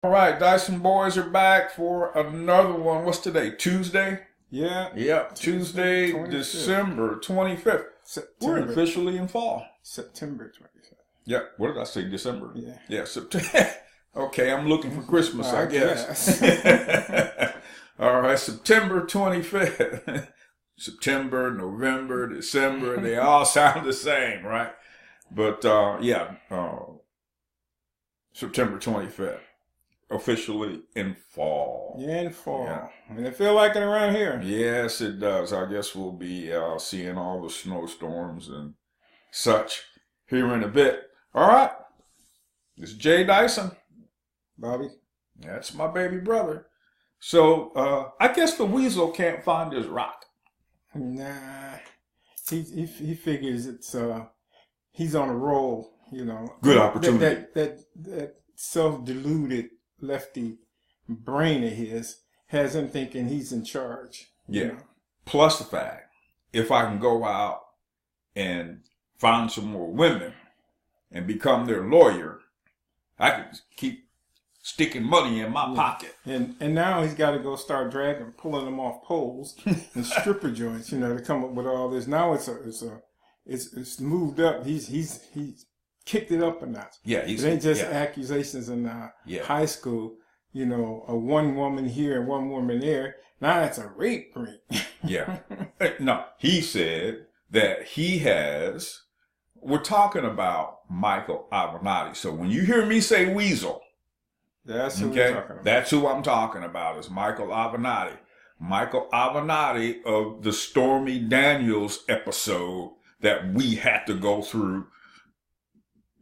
All right, Dyson boys are back for another one. What's today? Tuesday? Yeah. Yep, Tuesday, 25th. December 25th. We're September. officially in fall. September 25th. Yeah, what did I say? December? Yeah. Yeah, September. Okay, I'm looking for Christmas, I guess. All right, September 25th. September, November, December, they all sound the same, right? But September 25th. Officially in fall. Yeah, in fall. Yeah. And it feel like it around here. Yes, it does. I guess we'll be seeing all the snowstorms and such here in a bit. All right. This is Jay Dyson. Bobby. That's my baby brother. So I guess the Weasel can't find his rock. Nah. He figures it's he's on a roll, you know. Good opportunity. That self-deluded lefty brain of his has him thinking he's in charge. Yeah. You know? Plus the fact, if I can go out and find some more women and become their lawyer, I can keep sticking money in my pocket. And now he's got to go start pulling them off poles and stripper joints, you know, to come up with all this. Now it's moved up. He's kicked it up a notch. Yeah, it ain't just accusations in high school. You know, a one woman here and one woman there. Now that's a rape ring. Yeah. No, he said that he has. We're talking about Michael Avenatti. So when you hear me say Weasel, that's who we're talking about. That's who I'm talking about. Is Michael Avenatti. Michael Avenatti of the Stormy Daniels episode that we had to go through.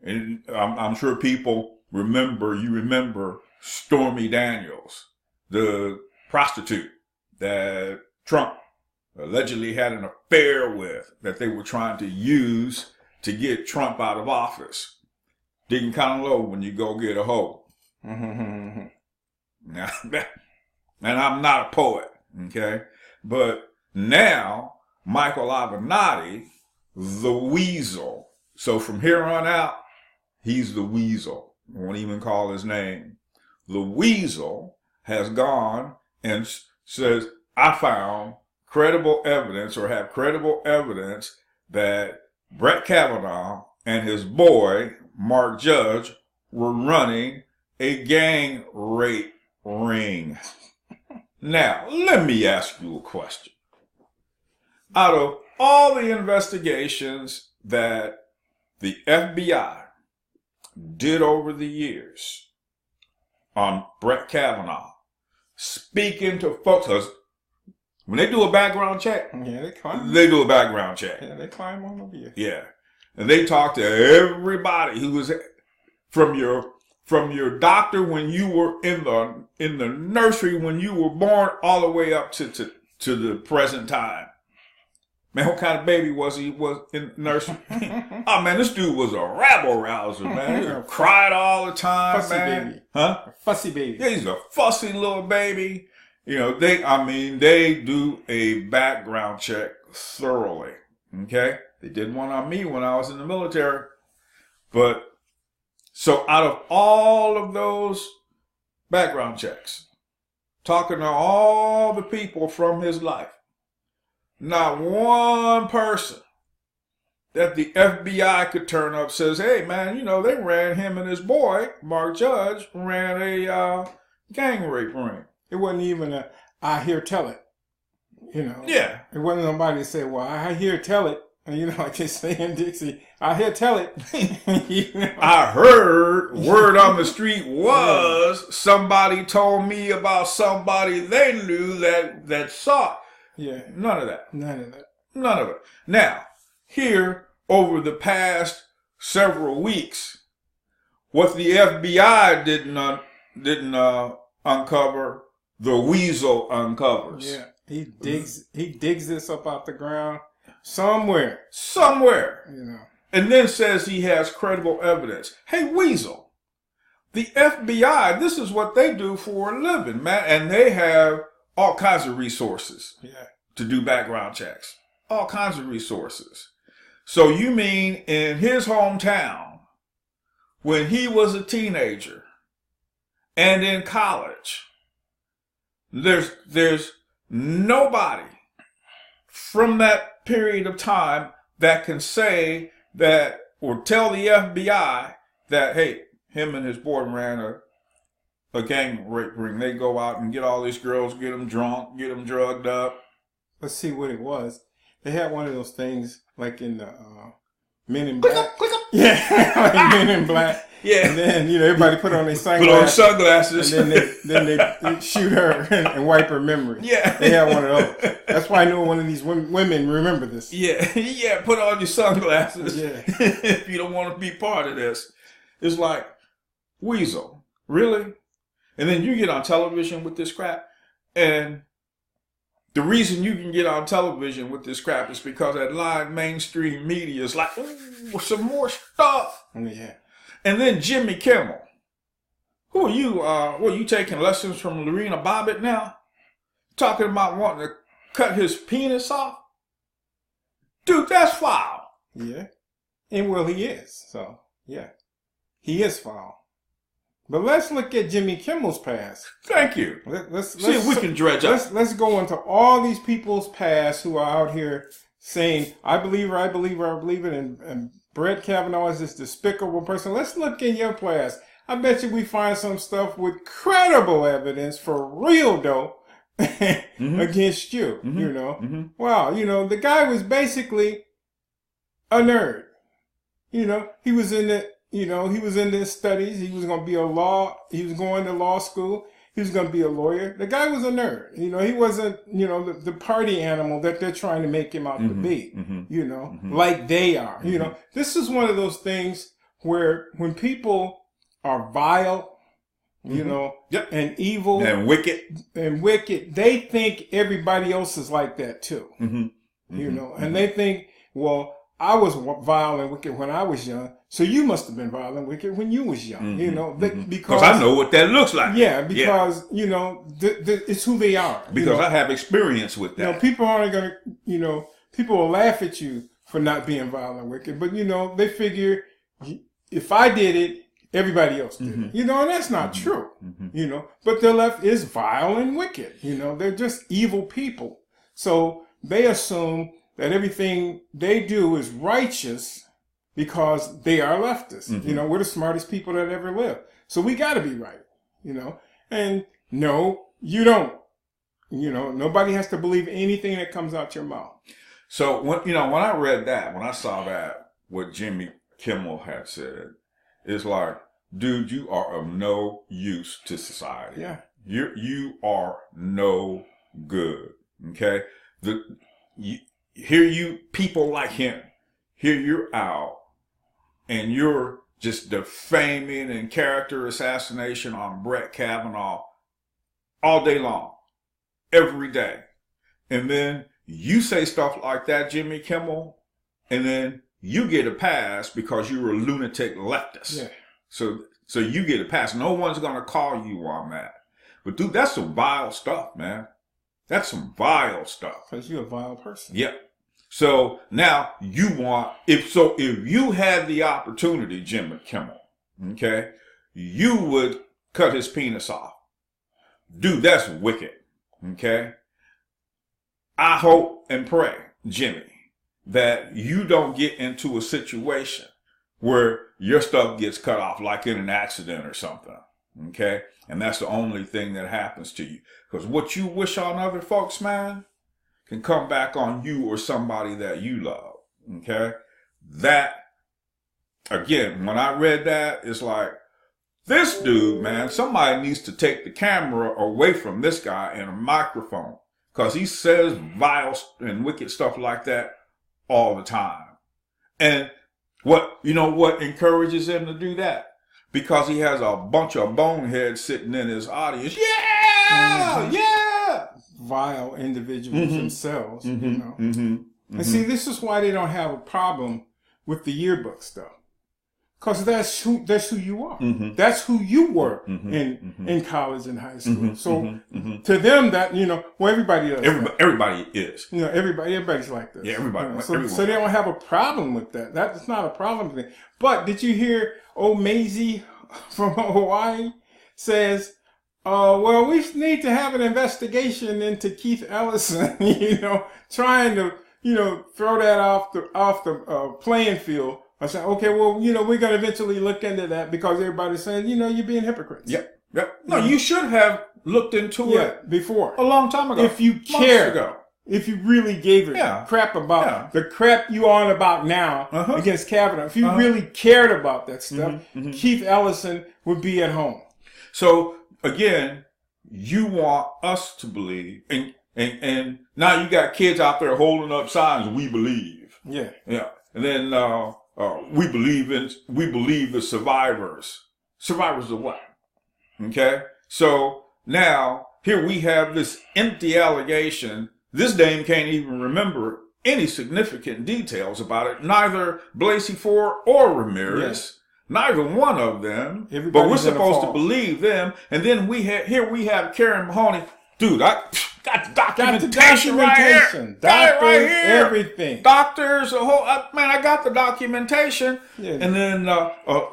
And I'm sure people remember, you remember Stormy Daniels, the prostitute that Trump allegedly had an affair with, that they were trying to use to get Trump out of office. Digging kind of low when you go get a hoe. Now, and I'm not a poet, okay? But now, Michael Avenatti, the Weasel. So from here on out, he's the Weasel. I won't even call his name. The Weasel has gone and says, I found credible evidence or have credible evidence that Brett Kavanaugh and his boy, Mark Judge, were running a gang rape ring. Now, let me ask you a question. Out of all the investigations that the FBI did over the years on Brett Kavanaugh, speaking to folks, because when they do a background check, they do a background check. Yeah, they climb on over you. Yeah. And they talk to everybody who was from your doctor when you were in the nursery when you were born all the way up to the present time. Man, what kind of baby was he in nursery? Oh man, this dude was a rabble rouser, man. He cried all the time, fussy man. Baby. Huh? A fussy baby. Yeah, he's a fussy little baby. You know, they do a background check thoroughly. Okay? They did one on me when I was in the military. But so out of all of those background checks, talking to all the people from his life, not one person that the FBI could turn up says, hey, man, you know, they ran him and his boy, Mark Judge, ran a gang rape ring. It wasn't even I hear tell it. You know. Yeah. It wasn't somebody say, well, I hear tell it. And, you know, like they say in Dixie, I hear tell it. You know? I heard word on the street was somebody told me about somebody they knew that saw it. Yeah. None of that. None of that. None of it. Now, here, over the past several weeks, what the FBI didn't uncover, the Weasel uncovers. Yeah. He digs this up out the ground somewhere. You know. And then says he has credible evidence. Hey, Weasel, the FBI, this is what they do for a living, man. And they have all kinds of resources to do background checks. All kinds of resources. So you mean in his hometown, when he was a teenager, and in college. There's nobody from that period of time that can say that or tell the FBI that, hey, him and his boy ran a gang rape ring. They go out and get all these girls, get them drunk, get them drugged up. Let's see what it was. They had one of those things like in the Men in Black. Click up. Yeah, like Men in Black. Yeah. And then, everybody put on their sunglasses. Put on sunglasses. And then they shoot her and wipe her memory. Yeah. They had one of those. That's why I know one of these women remember this. Yeah. Yeah. Put on your sunglasses. Yeah. If you don't want to be part of this. It's like, Weasel, really? And then you get on television with this crap. And the reason you can get on television with this crap is because that live mainstream media is like, ooh, some more stuff. Yeah. And then Jimmy Kimmel. Who are you? What, you taking lessons from Lorena Bobbitt now? Talking about wanting to cut his penis off? Dude, that's foul. Yeah. And well, he is. So, yeah. He is foul. But let's look at Jimmy Kimmel's past. Thank you. Let's see if we can dredge up. Let's go into all these people's past who are out here saying, I believe her, I believe her, I believe it, and Brett Kavanaugh is this despicable person. Let's look in your past. I bet you we find some stuff with credible evidence for real, though, against you, Wow, the guy was basically a nerd. He was in the... he was in his studies. He was going to be he was going to law school. He was going to be a lawyer. The guy was a nerd. He wasn't, the party animal that they're trying to make him out to be, like they are. This is one of those things where when people are vile, and evil and wicked, they think everybody else is like that too, and they think, well, I was vile and wicked when I was young, so you must have been vile and wicked when you was young, because I know what that looks like. Yeah, because, it's who they are. Because I have experience with that. People aren't going to, people will laugh at you for not being vile and wicked, but, they figure if I did it, everybody else did it. And that's not true, but the left is vile and wicked. They're just evil people. So they assume that everything they do is righteous because they are leftists. We're the smartest people that ever lived. So we got to be right, And no, you don't. Nobody has to believe anything that comes out your mouth. So, when I read that, when I saw that, what Jimmy Kimmel had said, it's like, dude, you are of no use to society. Yeah. You are no good, okay? Here you people like him, here you're out and you're just defaming and character assassination on Brett Kavanaugh all day long, every day. And then you say stuff like that, Jimmy Kimmel, and then you get a pass because you're a lunatic leftist. Yeah. So you get a pass. No one's going to call you on that. But dude, that's some vile stuff, man. That's some vile stuff. Because you're a vile person. Yep. So now you want, if you had the opportunity, Jimmy Kimmel, okay, you would cut his penis off. Dude, that's wicked. Okay. I hope and pray, Jimmy, that you don't get into a situation where your stuff gets cut off, like in an accident or something. Okay. And that's the only thing that happens to you. Because what you wish on other folks, man, can come back on you or somebody that you love. Okay? That, again, when I read that, it's like, this dude, man, somebody needs to take the camera away from this guy and a microphone. Because he says vile and wicked stuff like that all the time. And what encourages him to do that? Because he has a bunch of boneheads sitting in his audience. Yeah! Yeah! Vile individuals themselves, And see, this is why they don't have a problem with the yearbook stuff. Because that's who you are. That's who you were in college and high school. So to them, that everybody does. Everybody is. Everybody's like this. Yeah, everybody. So they don't have a problem with that. That's not a problem thing. But did you hear old Maisie from Hawaii says, well, we need to have an investigation into Keith Ellison, trying to, throw that off the playing field. I said, okay, well, we're going to eventually look into that because everybody's saying, you're being hypocrites. Yep. No, you should have looked into it before. A long time ago. If you care. If you really gave a crap about the crap you on about now against Kavanaugh, if you really cared about that stuff, Keith Ellison would be at home. So again, you want us to believe, and now you got kids out there holding up signs. We believe, yeah, and then we believe the survivors. Survivors of what? Okay, so now here we have this empty allegation. This dame can't even remember any significant details about it. Neither Blasey Ford or Ramirez. Yes. Neither one of them. But we're supposed to believe them. And then we have Karen Mahoney. Dude, I got the documentation right here. Doctors, everything. Doctors, I got the documentation. Yeah. And then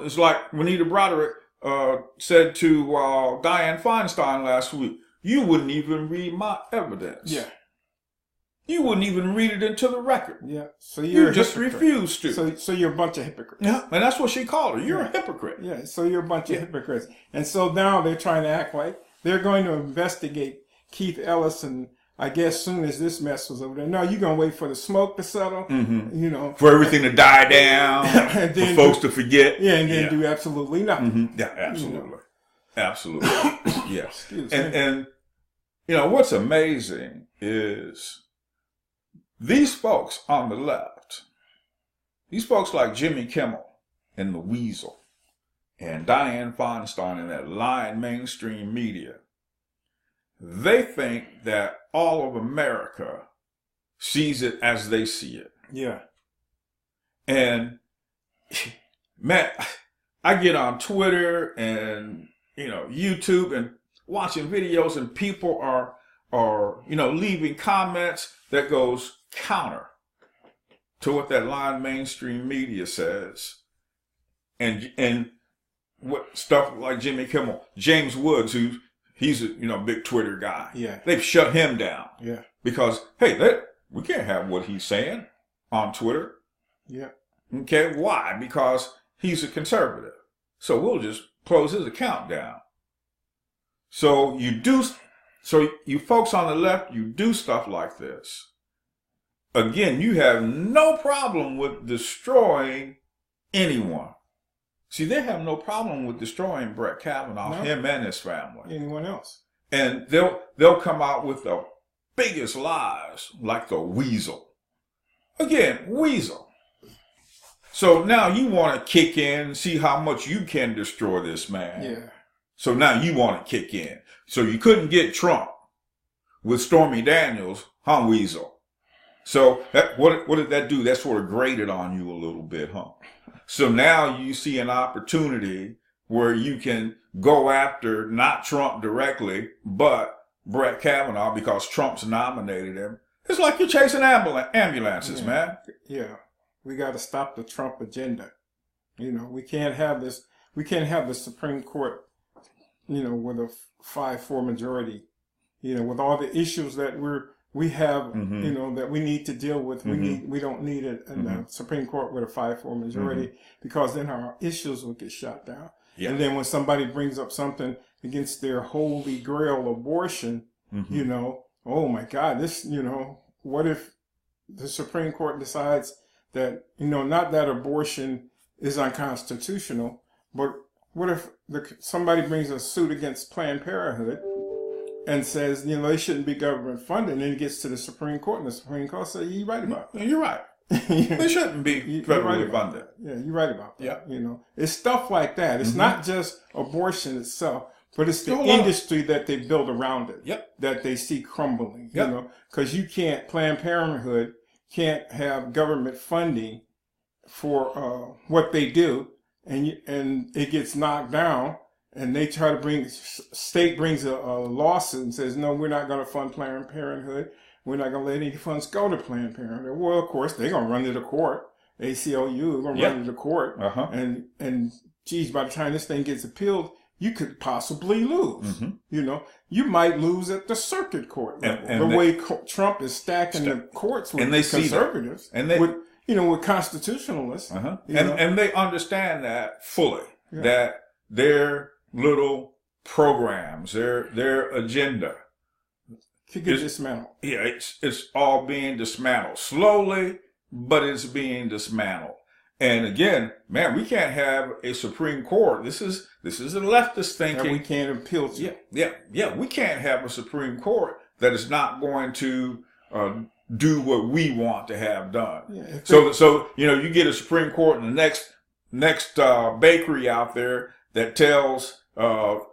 it's like Juanita Broderick said to Dianne Feinstein last week, you wouldn't even read my evidence. Yeah. You wouldn't even read it into the record. Yeah. So you just refused to. So you're a bunch of hypocrites. Yeah. And that's what she called her. You're a hypocrite. Yeah. So you're a bunch of hypocrites. And so now they're trying to act like they're going to investigate Keith Ellison, I guess, soon as this mess was over there. No, you're going to wait for the smoke to settle, for everything to die down, for folks to forget. Yeah. And then do absolutely nothing. Yeah, absolutely. Absolutely. Yes. And what's amazing is these folks on the left, these folks like Jimmy Kimmel and the Weasel and Dianne Feinstein and that lying mainstream media, they think that all of America sees it as they see it. Yeah. And, man, I get on Twitter and, YouTube and watching videos, and people are leaving comments that goes counter to what that lying mainstream media says. And what stuff like Jimmy Kimmel, James Woods, he's a big Twitter guy. Yeah. They've shut him down. Yeah. Because, hey, we can't have what he's saying on Twitter. Yeah. Okay, why? Because he's a conservative. So we'll just close his account down. So you folks on the left, you do stuff like this. Again, you have no problem with destroying anyone. See, they have no problem with destroying Brett Kavanaugh, him and his family. Anyone else. And they'll come out with the biggest lies, like the Weasel. Again, Weasel. So now you want to kick in, see how much you can destroy this man. Yeah. So now you want to kick in. So you couldn't get Trump with Stormy Daniels, huh, Weasel? So what did that do? That sort of grated on you a little bit, huh? So now you see an opportunity where you can go after not Trump directly, but Brett Kavanaugh because Trump's nominated him. It's like you're chasing ambulances, man. Yeah. We got to stop the Trump agenda. We can't have this. We can't have the Supreme Court, with a 5-4 majority, with all the issues that we have, that we need to deal with. We don't need it in the Supreme Court with a 5-4 majority because then our issues will get shot down. Yeah. And then when somebody brings up something against their holy grail abortion, oh my God, this, what if the Supreme Court decides that, not that abortion is unconstitutional, but what if somebody brings a suit against Planned Parenthood and says, they shouldn't be government funded, and then it gets to the Supreme Court, and the Supreme Court says, you're right about that. You're right. They shouldn't be federally funded. Yeah, you're right about that. Yeah. It's stuff like that. It's not just abortion itself, but it's the industry that they build around it that they see crumbling, because Planned Parenthood can't have government funding for what they do, and it gets knocked down, and they try to state brings a lawsuit and says, no, we're not going to fund Planned Parenthood. We're not going to let any funds go to Planned Parenthood. Well, of course, they're going to run to the court. ACLU is going to run to the court. And geez, by the time this thing gets appealed, you could possibly lose. Mm-hmm. You know, you might lose at the circuit court level. And the way Trump is stacking the courts with conservatives, and they, with with constitutionalists. And they understand that fully, that their little programs, their agenda to get dismantled. Yeah, it's all being dismantled slowly, but it's being dismantled. And again, man, we can't have a Supreme Court. This is a leftist thinking. And we can't appeal to. Yeah. We can't have a Supreme Court that is not going to do what we want to have done. Yeah, so you get a Supreme Court in the next bakery out there that tells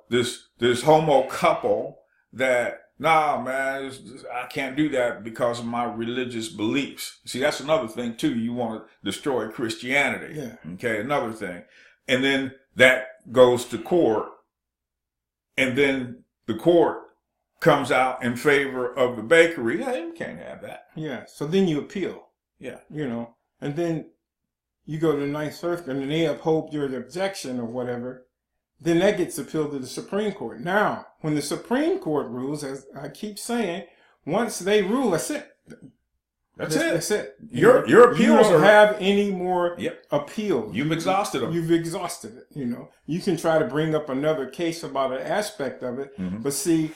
this homo couple that, nah, man, I can't do that because of my religious beliefs. See, that's another thing, too. You want to destroy Christianity. Yeah. Okay, another thing. And then that goes to court. And then the court comes out in favor of the bakery. Yeah, you can't have that. Yeah, so then you appeal. Yeah. And then you go to the Ninth Circuit and they uphold your objection or whatever. Then that gets appealed to the Supreme Court. Now, when the Supreme Court rules, as I keep saying, once they rule, that's it. That's it. Your appeals you don't have any more appeals. You've exhausted them. You've exhausted it. You can try to bring up another case about an aspect of it, but see,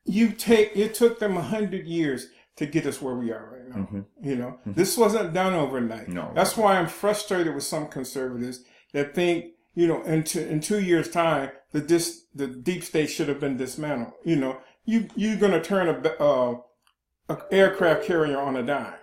it took them 100 years to get us where we are right now. This wasn't done overnight. No. That's why I'm frustrated with some conservatives that think, in 2 years' time, the deep state should have been dismantled. You're going to turn a aircraft carrier on a dime.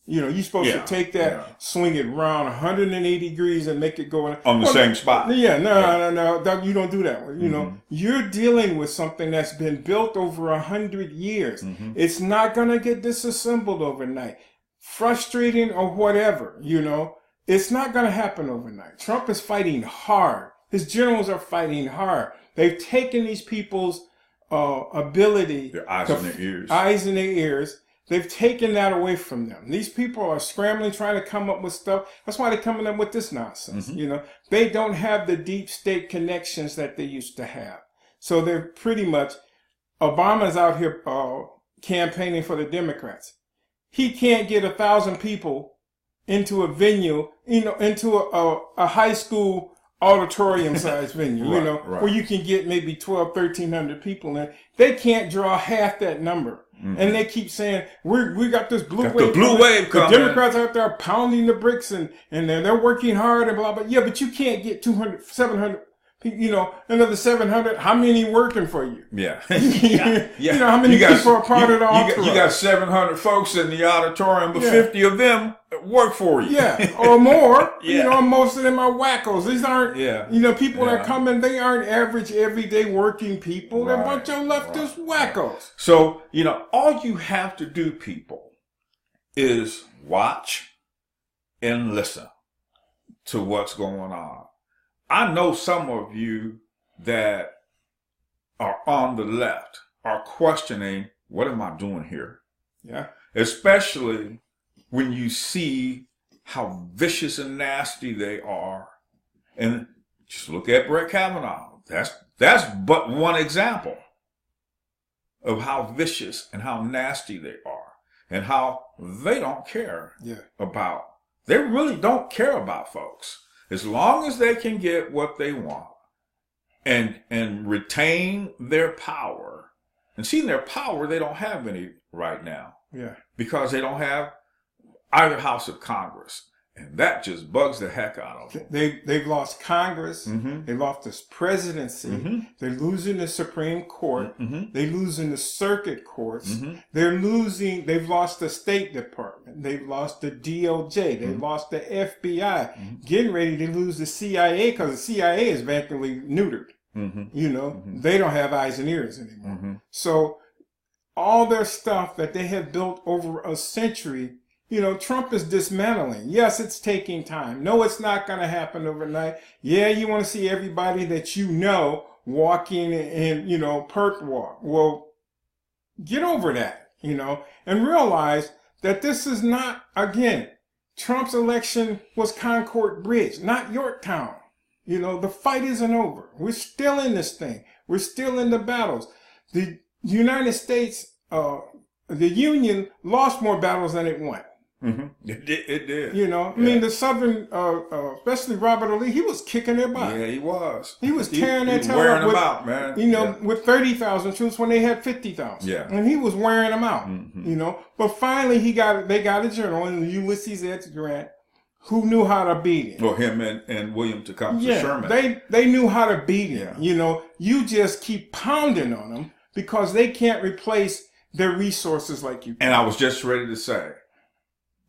You're supposed to take that, swing it around 180 degrees and make it go on the same spot. Yeah, no, Doug, you don't do that. You're dealing with something that's been built over 100 years. It's not going to get disassembled overnight. Frustrating or whatever, it's not going to happen overnight. Trump is fighting hard. His generals are fighting hard. They've taken these people's ability. Their eyes in their ears. Eyes in their ears. They've taken that away from them. These people are scrambling, trying to come up with stuff. That's why they're coming up with this nonsense. They don't have the deep state connections that they used to have. So they're pretty much, Obama's out here campaigning for the Democrats. He can't get 1,000 people into a venue, into a high school auditorium-sized venue, where you can get maybe 1,300 people in. They can't draw half that number. And they keep saying, we got this blue wave. The blue wave coming. The Democrats out there pounding the bricks and they're working hard and blah, blah. Yeah, but you can't get 200, 700, another 700. How many working for you? Yeah. How many people are part of the entourage? You got 700 folks in the auditorium, but 50 of them work for you. Yeah, or more. Most of them are wackos. These aren't, people that are coming, they aren't average, everyday working people. They're a bunch of leftist wackos. So, all you have to do, people, is watch and listen to what's going on. I know some of you that are on the left are questioning, what am I doing here? Yeah. Especially when you see how vicious and nasty they are. And just look at Brett Kavanaugh. That's but one example of how vicious and how nasty they are and how they don't care about. They really don't care about folks. As long as they can get what they want and retain their power. And see, their power, they don't have any right now. Yeah. Because they don't have either house of Congress. And that just bugs the heck out of them. They've lost Congress. They lost this presidency. They're losing the Supreme Court. They're losing the circuit courts. They've lost the State Department. They've lost the DOJ. They've lost the FBI. Getting ready to lose the CIA because the CIA is vastly neutered. They don't have eyes and ears anymore. So all their stuff that they have built over a century, Trump is dismantling. Yes, it's taking time. No, it's not going to happen overnight. Yeah, you want to see everybody that walking in, perk walk. Well, get over that, and realize that this is not, again, Trump's election was Concord Bridge, not Yorktown. You know, the fight isn't over. We're still in this thing. We're still in the battles. The United States, the Union lost more battles than it won. Mm-hmm. It did. You know, I mean, the Southern, especially Robert E. Lee, he was kicking their butt. Yeah, he was. He was tearing their tail wearing up them out, man. You know, with 30,000 troops when they had 50,000. Yeah. And he was wearing them out. Mm-hmm. You know, but finally they got a general, and Ulysses S. Grant, who knew how to beat him. Well, him and William Tecumseh Sherman. They knew how to beat him. Yeah. You know, you just keep pounding on them because they can't replace their resources like you can. And I was just ready to say,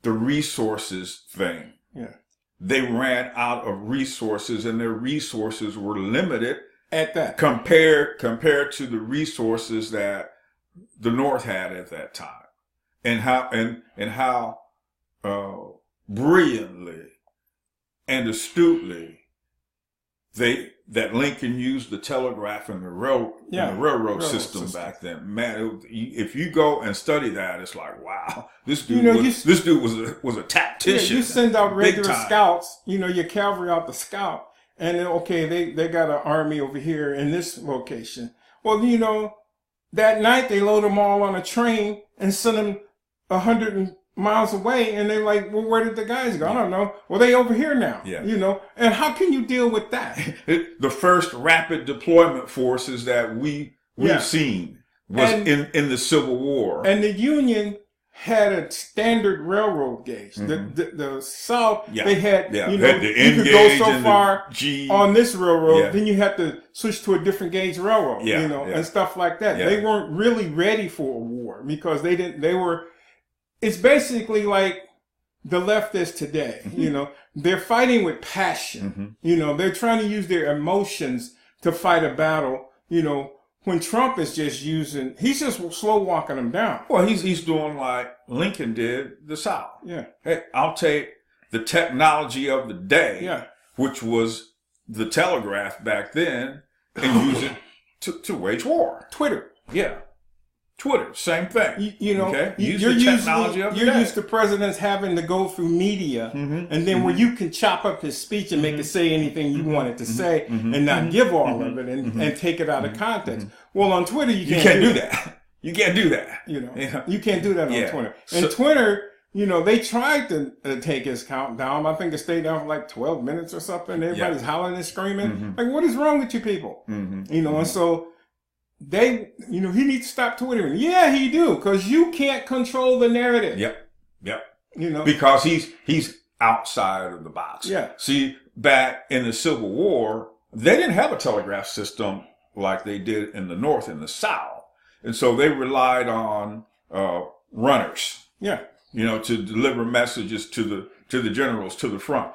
the resources thing. Yeah. They ran out of resources, and their resources were limited At that. compared to the resources that the North had at that time, and how brilliantly and astutely that Lincoln used the telegraph and the railroad system back then. Man, if you go and study that, it's like, wow, this dude was a tactician. Yeah, you send out regular scouts, you know, your cavalry out the scout, and then, okay, they got an army over here in this location. Well, you know, that night they load them all on a train and send them 100 miles away, and they're like, well, where did the guys go? I don't know. Well, they over here now. Yeah. You know, and how can you deal with that? The first rapid deployment forces that we've seen was in the Civil War. And the Union had a standard railroad gauge. The South, they had, you know, you could go so far on this railroad, then you had to switch to a different gauge railroad, you know, and stuff like that. They weren't really ready for a war because it's basically like the left is today, you know, they're fighting with passion, you know, they're trying to use their emotions to fight a battle, you know, when Trump is just he's just slow walking them down. Well, he's doing like Lincoln did the South. Yeah. Hey, I'll take the technology of the day, which was the telegraph back then, and use it to wage war. Twitter. Yeah. Twitter, same thing. You know, okay? you're used to presidents having to go through media, and then where you can chop up his speech and make it say anything you want it to say, and not give all of it and take it out of context. Well, on Twitter, you can't do that. You can't do that. You know, you can't do that on Twitter. And Twitter, you know, they tried to take his countdown. I think it stayed down for like 12 minutes or something. Everybody's hollering and screaming. Like, what is wrong with you people? You know, and so you know, he needs to stop twittering. Yeah, he do, because you can't control the narrative. Yep. You know, because he's outside of the box. Yeah. See, back in the Civil War, they didn't have a telegraph system like they did in the North and the South, and so they relied on runners. Yeah. You know, to deliver messages to the generals to the front.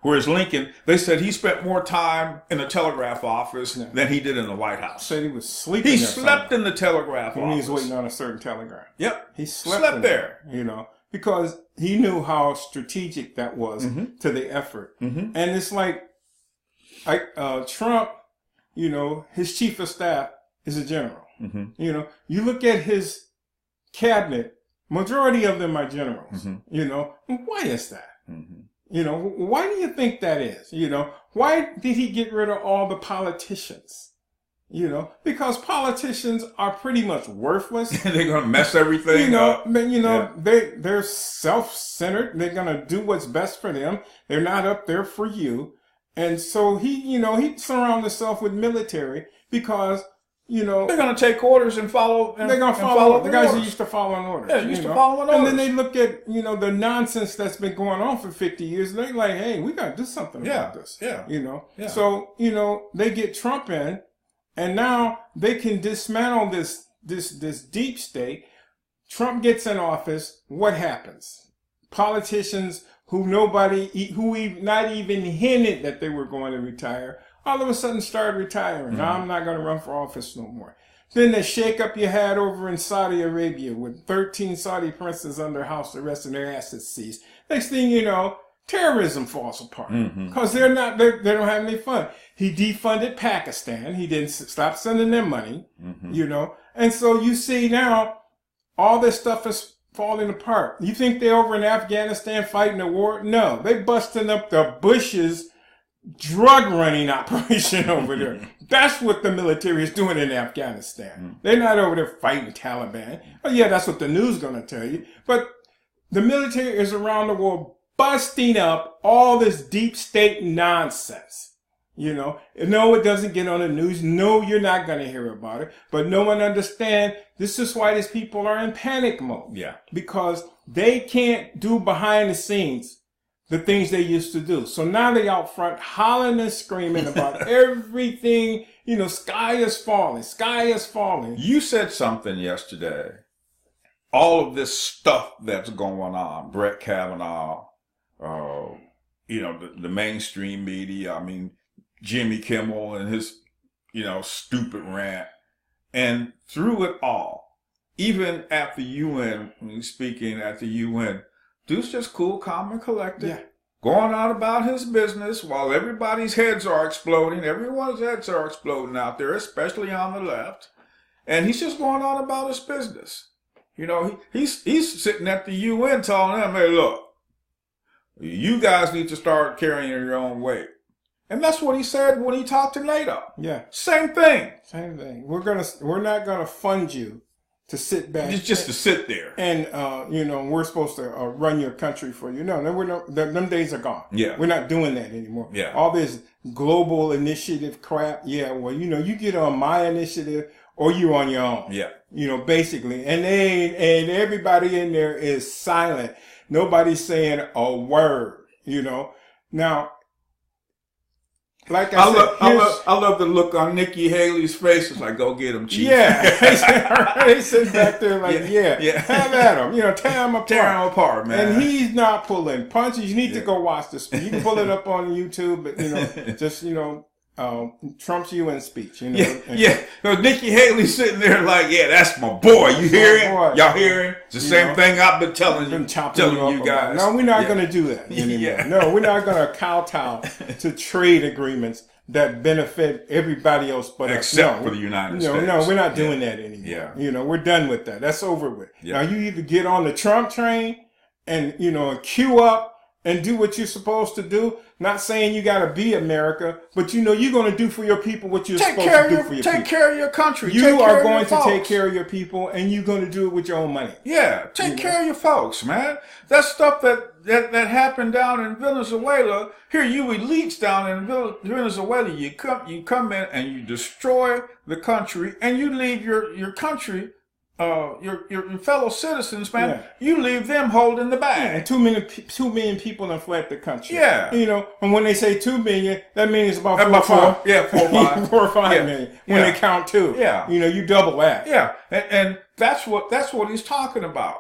Whereas Lincoln, they said he spent more time in the telegraph office than he did in the White House. Said he was sleeping. He slept in the telegraph office. When he was waiting on a certain telegram. Yep. He slept there. You know, because he knew how strategic that was to the effort. And it's like Trump, you know, his chief of staff is a general. You know, you look at his cabinet, majority of them are generals. You know, why is that? You know, why do you think that is? You know, why did he get rid of all the politicians? You know, because politicians are pretty much worthless. They're going to mess everything up. They're self-centered. They're going to do what's best for them. They're not up there for you. And so he surrounds himself with military because, you know, they're going to take orders and follow. They're going to follow the guys who used to follow orders. Yeah, used to follow orders. And then they look at, you know, the nonsense that's been going on for 50 years. And they're like, hey, we got to do something about this. Yeah. You know? Yeah. So, you know, they get Trump in, and now they can dismantle this deep state. Trump gets in office. What happens? Politicians who not even hinted that they were going to retire, all of a sudden started retiring. Now I'm not going to run for office no more. Then the shakeup you had over in Saudi Arabia with 13 Saudi princes under house arrest and their assets seized. Next thing you know, terrorism falls apart because they don't have any fun. He defunded Pakistan. He didn't stop sending them money, you know. And so you see now all this stuff is falling apart. You think they're over in Afghanistan fighting a war? No, they busting up the bushes drug running operation over there. That's what the military is doing in Afghanistan. They're not over there fighting Taliban. Oh yeah, that's what the news is going to tell you. But the military is around the world busting up all this deep state nonsense. No, it doesn't get on the news. No, you're not going to hear about it. But no one understands. This is why these people are in panic mode. Yeah. Because they can't do behind the scenes the things they used to do. So now they out front hollering and screaming about everything. Sky is falling. Sky is falling. You said something yesterday. All of this stuff that's going on, Brett Kavanaugh, the mainstream media, I mean, Jimmy Kimmel and his, stupid rant. And through it all, even at the UN, when he's speaking at the UN, dude's just cool, calm, and collected. Yeah. Going on about his business while everybody's heads are exploding. Everyone's heads are exploding out there, especially on the left. And he's just going on about his business. He's sitting at the UN telling them, hey, look, you guys need to start carrying your own weight. And that's what he said when he talked to NATO. Yeah. Same thing. We're not gonna fund you to sit back. Just to sit there. And we're supposed to run your country for you. No, them days are gone. Yeah. We're not doing that anymore. Yeah. All this global initiative crap. Yeah. Well, you get on my initiative or you on your own. Yeah. Basically. And everybody in there is silent. Nobody's saying a word. Now. Like I love the look on Nikki Haley's face. It's like, go get him, Chief. Yeah. They sit back there like, have at him. Tear him apart. Tear him apart, man. And he's not pulling punches. You need to go watch this. You can pull it up on YouTube, but, just, Trump's UN speech. So Nikki Haley's sitting there like, that's my boy. You hear him? Y'all hear him? It's the same thing I've been telling you guys. No, we're not going to do that anymore. No, we're not going to kowtow to trade agreements that benefit everybody else but except for the United States. No, we're not doing that anymore. Yeah. We're done with that. That's over with. Yeah. Now you either get on the Trump train and queue up and do what you're supposed to do. Not saying you got to be America, but you're going to do for your people what you're supposed to do for your people. Take care of your country. You are going to take care of your people, and you're going to do it with your own money. Yeah, take care of your folks, man. That stuff that happened down in Venezuela. Here, you elites down in Venezuela, you come in and you destroy the country, and you leave your country. Your fellow citizens, man, you leave them holding the bag. And 2 million people have fled the country. Yeah. And when they say 2 million, that means it's about 4 or 5 million. When they count two. Yeah. You double that. Yeah. And that's what he's talking about.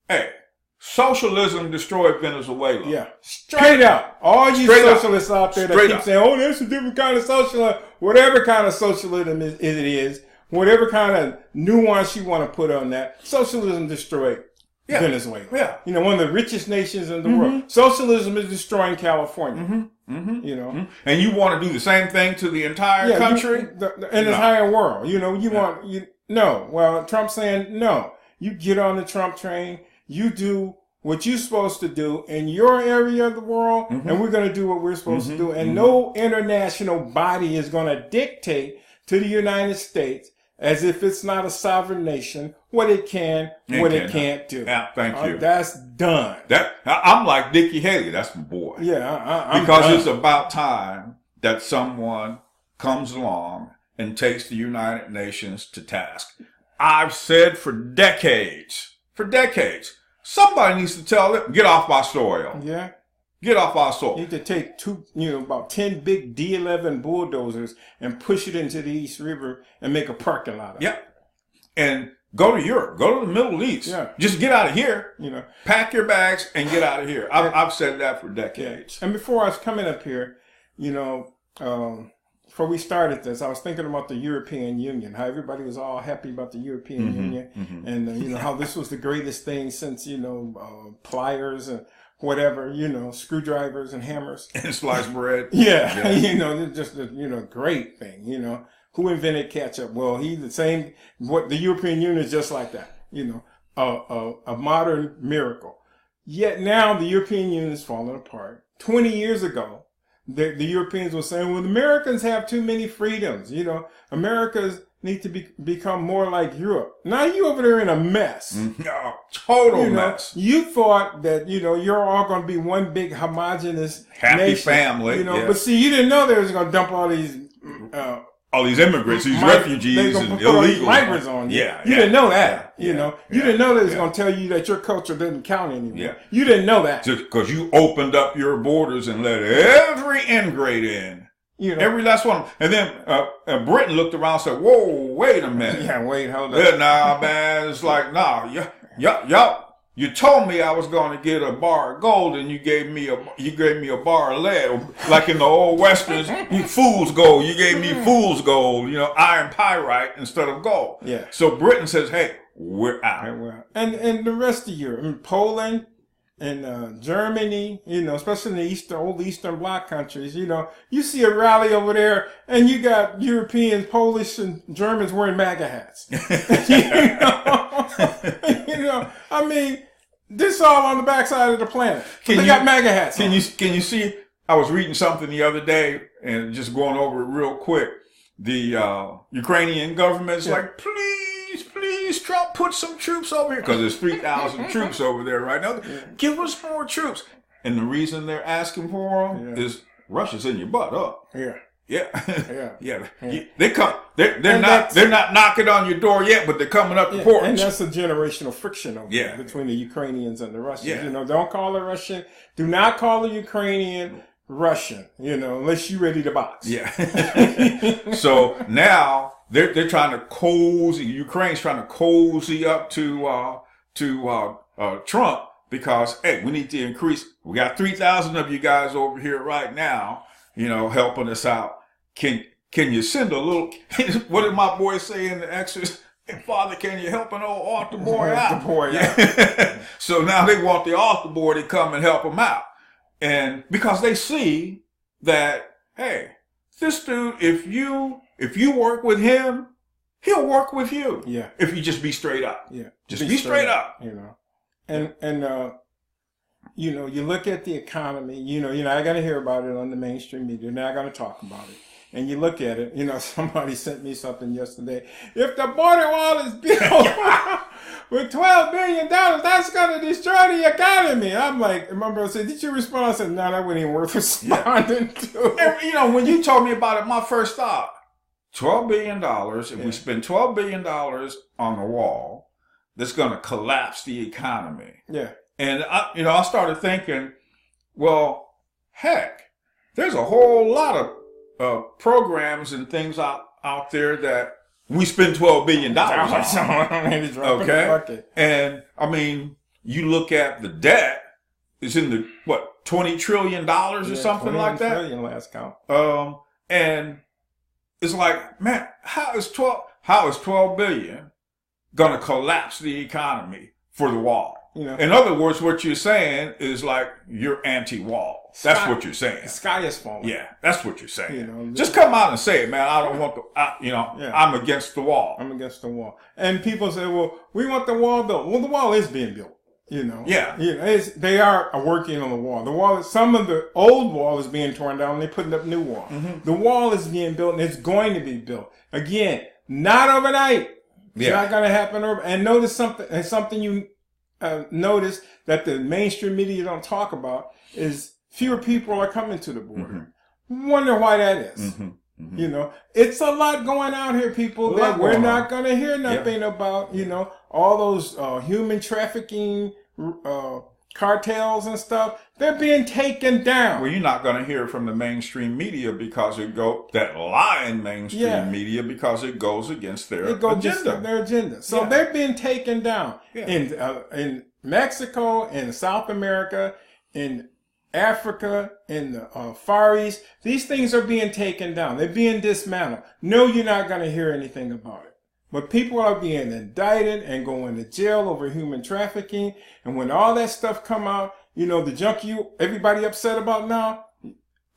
Hey, socialism destroyed Venezuela. Yeah. Straight up. All you socialists out there that keep saying, oh, there's a different kind of socialism. Whatever kind of socialism it is. Whatever kind of nuance you want to put on that, socialism destroyed Venezuela. Yeah. One of the richest nations in the world. Socialism is destroying California. And you want to do the same thing to the entire country? The entire world. Well, Trump's saying, no. You get on the Trump train. You do what you're supposed to do in your area of the world, and we're going to do what we're supposed to do. And no international body is going to dictate to the United States, as if it's not a sovereign nation, what it can, what it can't do. Yeah, thank you. That's done. I'm like Nikki Haley. That's my boy. Yeah, because it's about time that someone comes along and takes the United Nations to task. I've said for decades, somebody needs to tell them, get off my soil. Yeah. Get off our soil. You need to take about 10 big D11 bulldozers and push it into the East River and make a parking lot of it. Yep. And go to Europe. Go to the Middle East. Yeah. Just get out of here. Pack your bags and get out of here. I've said that for decades. And before I was coming up here, before we started this, I was thinking about the European Union, how everybody was all happy about the European Union, and how this was the greatest thing since pliers and whatever, screwdrivers and hammers. And sliced bread. Yeah. Just a great thing, Who invented ketchup? Well, he's the same, the European Union is just like that, a modern miracle. Yet now the European Union is falling apart. 20 years ago, the Europeans were saying, well, the Americans have too many freedoms. You know, Americans need to become more like Europe. Now you over there in a mess. No, total mess. You thought that, you know, you're all going to be one big homogenous happy nation, family. You know, but see, you didn't know they was going to dump all these immigrants, these refugees and illegals. Migrants on you. Yeah, you didn't know that. You know, you didn't know they was going to tell you that your culture didn't count anymore. Yeah. You didn't know that. Just because you opened up your borders and let every ingrate in. You know, every last one. And then Britain looked around and said, whoa, wait a minute. Yeah, wait, hold up. Yeah, nah, man. It's like, nah, y'all. You told me I was going to get a bar of gold, and you gave me a bar of lead, like in the old westerns. Fool's gold. You gave me fool's gold. You know, iron pyrite instead of gold. Yeah. So Britain says, "Hey, we're out." And the rest of Europe, and Poland, and Germany. You know, especially in the old Eastern Bloc countries. You know, you see a rally over there, and you got Europeans, Polish, and Germans wearing MAGA hats. You know, I mean, this all on the backside of the planet. They got MAGA hats. Can you see? I was reading something the other day and just going over it real quick. The Ukrainian government's like, please, Trump, put some troops over here because there's 3,000 troops over there right now. Give us more troops. And the reason they're asking for them is Russia's in your butt up. Yeah. They come. They're not knocking on your door yet, but they're coming up the porch. And that's a generational friction over there between the Ukrainians and the Russians. You know, don't call a Russian. Do not call a Ukrainian Russian. You know, unless you're ready to box. Yeah. So now they're trying to cozy. Ukraine's trying to cozy up to Trump because hey, we need to increase. We got 3,000 of you guys over here right now. You know, helping us out. Can you send a little? What did my boy say in the Exodus? Hey, Father, can you help an old altar boy out? So now they want the altar boy to come and help them out, and because they see that, hey, this dude, if you work with him, he'll work with you. Yeah. If you just be straight up. Yeah. Just be straight up. You know, and you know, you look at the economy, you know, I got to hear about it on the mainstream media. They're not going to talk about it. And you look at it, you know, somebody sent me something yesterday. If the border wall is built with $12 billion, that's going to destroy the economy. I'm like, my brother said, did you respond? I said, no, that wasn't even worth responding to. And, you know, when you told me about it, my first thought, $12 billion, if we spend $12 billion on the wall, that's going to collapse the economy. Yeah. And I started thinking, well, heck, there's a whole lot of programs and things out there that we spend $12 billion on. Okay, and I mean, you look at the debt; it's in the $20 trillion or something like that. Trillion last count. And it's like, man, how is 12 billion gonna collapse the economy for the wall? You know, in other words, what you're saying is like you're anti-wall. That's what you're saying. The sky is falling. Yeah, that's what you're saying. You know, just come out and say it, man. I don't want I'm against the wall. I'm against the wall. And people say, well, we want the wall built. Well, the wall is being built. You know. Yeah. You know, they are working on the wall. The wall. Some of the old wall is being torn down. And they're putting up new wall. Mm-hmm. The wall is being built, and it's going to be built again. Not overnight. It's not going to happen. And notice something. And something you. Notice that the mainstream media don't talk about is fewer people are coming to the border. Mm-hmm. Wonder why that is. Mm-hmm. Mm-hmm. You know, it's a lot going on here, people, that we're not going to hear nothing about. You know, all those human trafficking cartels and stuff, they're being taken down. Well, you're not going to hear from the mainstream media because that lying mainstream media because it goes against their agenda. So they're being taken down in Mexico, in South America, in Africa, in the Far East. These things are being taken down. They're being dismantled. No, you're not going to hear anything about it. But people are being indicted and going to jail over human trafficking. And when all that stuff come out, you know, the junk everybody upset about now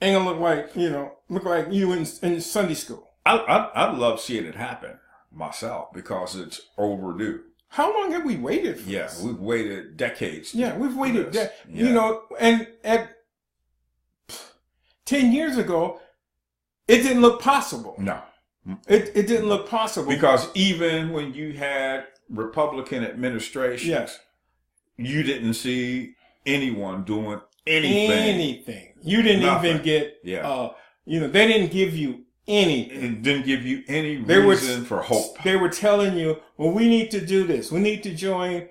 ain't gonna look like you in Sunday school. I'd love seeing it happen myself because it's overdue. How long have we waited for this? We've waited decades. Yeah, we've waited. You know, and 10 years ago, it didn't look possible. No. It didn't look possible. Because even when you had Republican administrations, yes, you didn't see anyone doing anything. Anything. You didn't Nothing. even get, Yeah. they didn't give you anything. It didn't give you any reason for hope. They were telling you, well, we need to do this. We need to join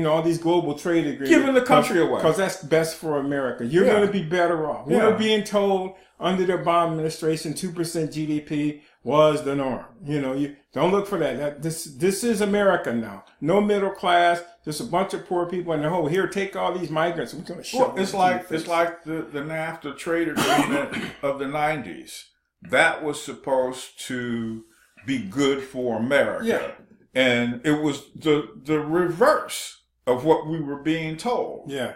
all these global trade agreements. Giving the country away. Because that's best for America. You're Yeah. going to be better off. Yeah. We're being told under the Obama administration, 2% GDP was the norm. You don't look for that. This is America now. No middle class, just a bunch of poor people in the hole. Here, take all these migrants. We're going to shove them. It's like the NAFTA trade agreement of the 90s. That was supposed to be good for America. Yeah. And it was the reverse of what we were being told. Yeah.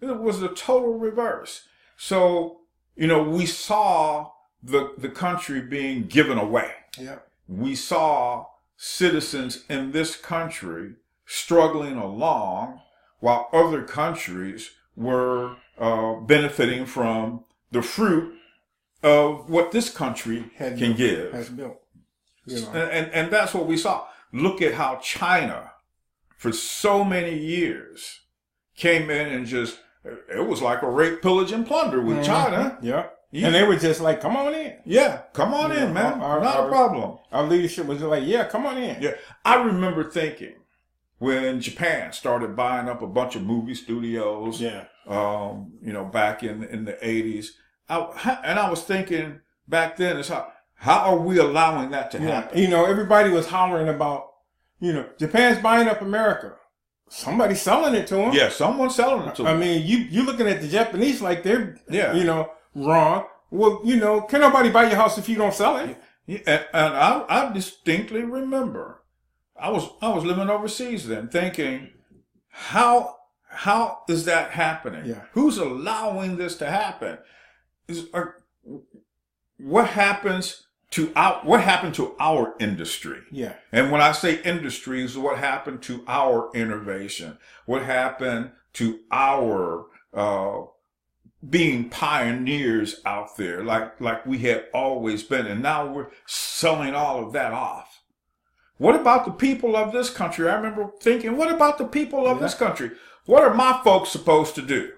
It was the total reverse. So, we saw the country being given away. Yeah. We saw citizens in this country struggling along while other countries were benefiting from the fruit of what this country can give. Has built. And that's what we saw. Look at how China, for so many years, came in and it was like a rape, pillage, and plunder with China. Yeah. And they were just like, come on in. Yeah, come on in, man. Not a problem. Our leadership was like, yeah, come on in. Yeah. I remember thinking when Japan started buying up a bunch of movie studios, back in the 80s. I was thinking back then, is how are we allowing that to happen? Everybody was hollering about, Japan's buying up America. Somebody's selling it to them. Yeah, someone's selling it to them. I mean, you looking at the Japanese like they're, wrong. Well, can nobody buy your house if you don't sell it? Yeah, and I distinctly remember, I was living overseas then, thinking, how is that happening? Yeah. Who's allowing this to happen? What happened to our industry? Yeah. And when I say industry, is what happened to our innovation? What happened to our being pioneers out there, like we had always been, and now we're selling all of that off. What about the people of this country? I remember thinking, what about the people of this country? What are my folks supposed to do?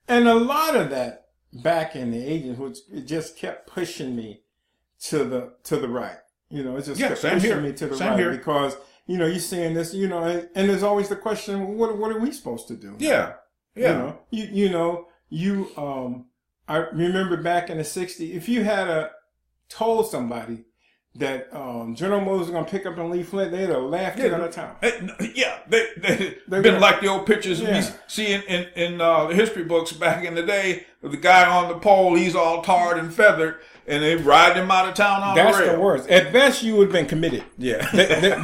And a lot of that back in the 80s, which it just kept pushing me to the right. It just kept pushing me to the right here. Because you're seeing this, and there's always the question, what are we supposed to do? Yeah, yeah. I remember back in the 60s, if you had told somebody that General Motors was going to pick up and leave Flint, they'd have laughed you out of town. They've been like the old pictures we see in the history books back in the day of the guy on the pole, he's all tarred and feathered, and they ride him out of town on the rail. That's the worst. At best, you would have been committed. Yeah.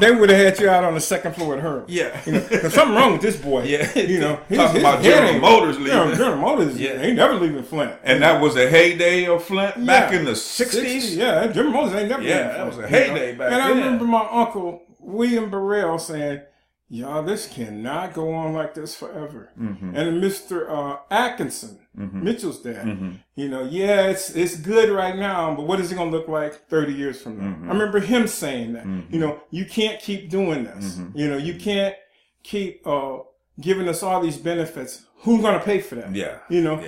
they would have had you out on the second floor at her. Yeah. There's something wrong with this boy. Yeah. Talking about General Motors leaving. General Motors ain't never leaving Flint. And that was a heyday of Flint back in the 60s? Yeah, General Motors ain't never leaving Flint. That was a heyday back then. And I remember my uncle, William Burrell, saying, y'all, this cannot go on like this forever. Mm-hmm. And Mr. Atkinson, Mitchell's dad, it's good right now, but what is it going to look like 30 years from now? I remember him saying that, you can't keep doing this. You can't keep giving us all these benefits. Who's going to pay for that? Yeah.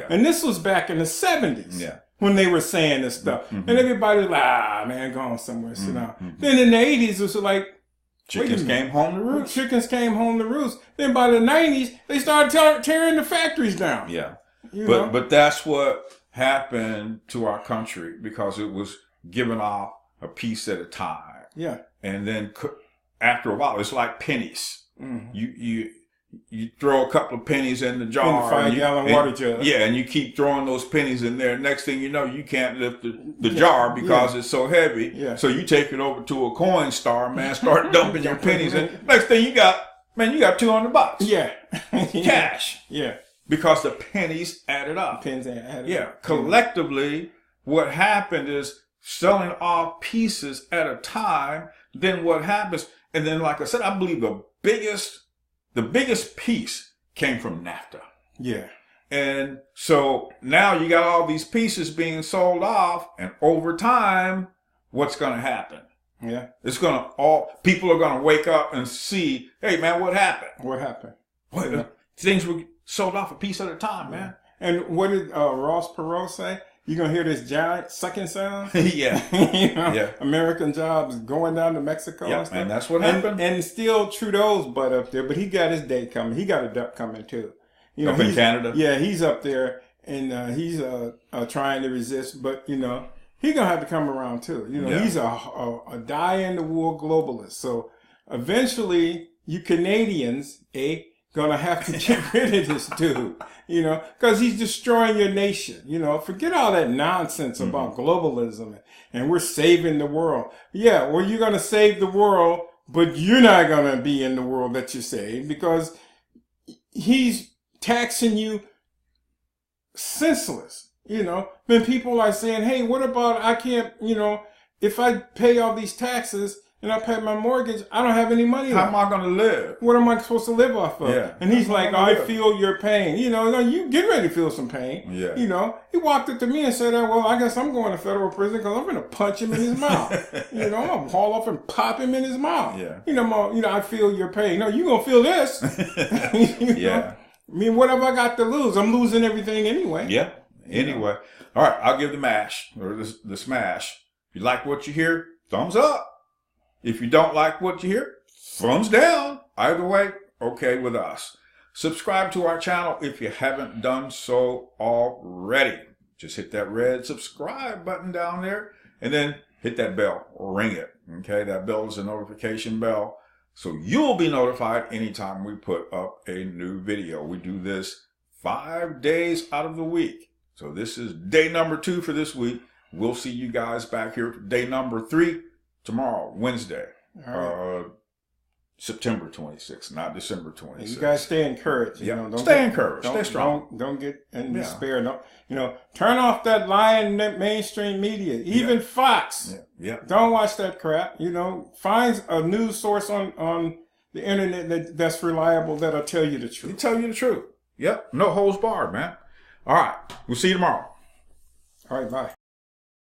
And this was back in the 70s. Yeah. When they were saying this stuff. And everybody was like, man, go on somewhere, sit down. Then in the 80s, it was like, chickens came home to roost. Chickens came home to roost. Then by the 90s, they started tearing the factories down. Yeah. But that's what happened to our country because it was given off a piece at a time. Yeah. And then after a while, it's like pennies. You throw a couple of pennies in the jar. In the 5-gallon water jug. Yeah, and you keep throwing those pennies in there. Next thing you know, you can't lift the jar because it's so heavy. Yeah. So you take it over to a coin star, man, start dumping your pennies in. Next thing you got $200. Yeah. Cash. Yeah. Because the pennies added up. Pennies added up. Yeah. Collectively, what happened is selling off pieces at a time. Then what happens? And then, like I said, I believe the biggest piece came from NAFTA. Yeah. And so now you got all these pieces being sold off, and over time, what's going to happen? Yeah. It's going to people are going to wake up and see, hey man, what happened? What happened? What, Yeah. Things were sold off a piece at a time, man. And what did Ross Perot say? You're going to hear this giant sucking sound? Yeah. You know, yeah. American jobs going down to Mexico and stuff. And that's what happened. And still Trudeau's butt up there, but he got his day coming. He got a duck coming too. You know, up in Canada? Yeah, he's up there and he's trying to resist, but you know, he's going to have to come around too. You know, he's a die-in-the-wool globalist. So eventually you Canadians, gonna have to get rid of this dude, you know, because he's destroying your nation. You know, forget all that nonsense about globalism and we're saving the world. Yeah, well, you're gonna save the world, but you're not gonna be in the world that you save because he's taxing you senseless. You know, when people are saying, hey, what about I can't, you know, if I pay all these taxes and I pay my mortgage, I don't have any money left. How am I going to live? What am I supposed to live off of? Yeah. And he's like, I feel your pain. You know, you get ready to feel some pain. Yeah. You know, he walked up to me and said, well, I guess I'm going to federal prison because I'm going to punch him in his mouth. You know, I'm going to haul off and pop him in his mouth. Yeah. You know, I feel your pain. No, you're going to feel this. Yeah. Know? I mean, what have I got to lose? I'm losing everything anyway. Yeah. Anyway. All right. I'll give the mash or the smash. If you like what you hear, thumbs up. If you don't like what you hear, thumbs down. Either way, okay with us. Subscribe to our channel if you haven't done so already. Just hit that red subscribe button down there and then hit that bell. Ring it. Okay, that bell is a notification bell. So you'll be notified anytime we put up a new video. We do this 5 days out of the week. So this is day number 2 for this week. We'll see you guys back here for day number 3 tomorrow, Wednesday, September 26th, not December 26th. You guys stay encouraged. Yeah, You know, stay encouraged. Stay strong. Don't get in despair. Don't, you know, turn off that lying mainstream media. Even Fox. Yeah. Don't watch that crap. You know, find a news source on the internet that's reliable that'll tell you the truth. Tell you the truth. Yep. No holds barred, man. All right. We'll see you tomorrow. All right. Bye.